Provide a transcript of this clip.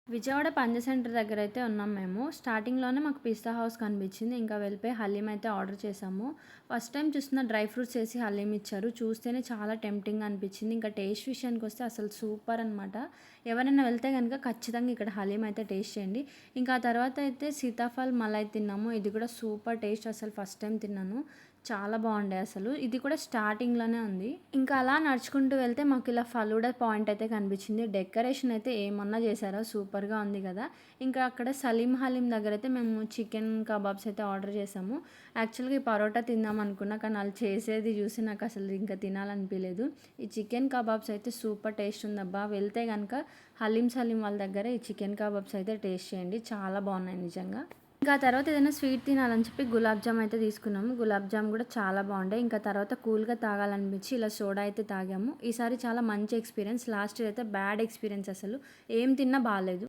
Vijayawada పంజ centre దగ్గర అయితే ఉన్నాం మేము. స్టార్టింగ్‌లోనే మాకు పిస్తా హౌస్ కనిపించింది. ఇంకా వెళ్ళిపోయి హలీం అయితే ఆర్డర్ చేశాము. ఫస్ట్ టైమ్ చూస్తున్న డ్రై ఫ్రూట్స్ ఏసి హలీం ఇచ్చారు. చూస్తేనే చాలా టెంప్టింగ్‌గా అనిపించింది. ఇంకా టేస్ట్ విషయానికొస్తే అసలు సూపర్ అనమాట. ఎవరైనా వెళ్తే గనుక ఖచ్చితంగా ఇక్కడ హలీం అయితే టేస్ట్ చేయండి. ఇంకా ఆ తర్వాత అయితే సీతాఫల్ మలై తిన్నాము. ఇది కూడా సూపర్ టేస్ట్, అసలు ఫస్ట్ టైమ్ తిన్నాను. చాలా బాగుండే అసలు. ఇది కూడా స్టార్టింగ్‌లోనే ఉంది. ఇంకా అలా నడుచుకుంటూ వెళ్తే మాకు ఇలా ఫలూడా పాయింట్ అయితే కనిపించింది. డెకరేషన్ అయితే ఏమన్నా చేశారో సూపర్‌గా ఉంది కదా! ఇంకా అక్కడ సలీం హలీం దగ్గర అయితే మేము చికెన్ కబాబ్స్ అయితే ఆర్డర్ చేసాము. యాక్చువల్‌గా ఈ పరోటా తిందాం అనుకున్నా, కానీ ఆళ్ళు చేసేది చూసి నాకు అసలు ఇంకా తినాలనిపియలేదు. ఈ చికెన్ కబాబ్స్ అయితే సూపర్ టేస్ట్ ఉందబ్బా! వెళ్తే గనుక హలీం సలీం వాళ్ళ దగ్గర ఈ చికెన్ కబాబ్స్ అయితే టేస్ట్ చేయండి. చాలా బాగున్నాయి నిజంగా. ఇంకా తర్వాత ఏదైనా స్వీట్ తినాలని చెప్పి గులాబ్ జామ్ అయితే తీసుకున్నాము. గులాబ్ జామ్ కూడా చాలా బాగుండే. ఇంకా తర్వాత కూల్గా తాగాలనిపించి ఇలా సోడా అయితే తాగాము. ఈసారి చాలా మంచి ఎక్స్పీరియన్స్. లాస్ట్ అయితే బ్యాడ్ ఎక్స్పీరియన్స్, అసలు ఏం తిన్నా బాలేదు.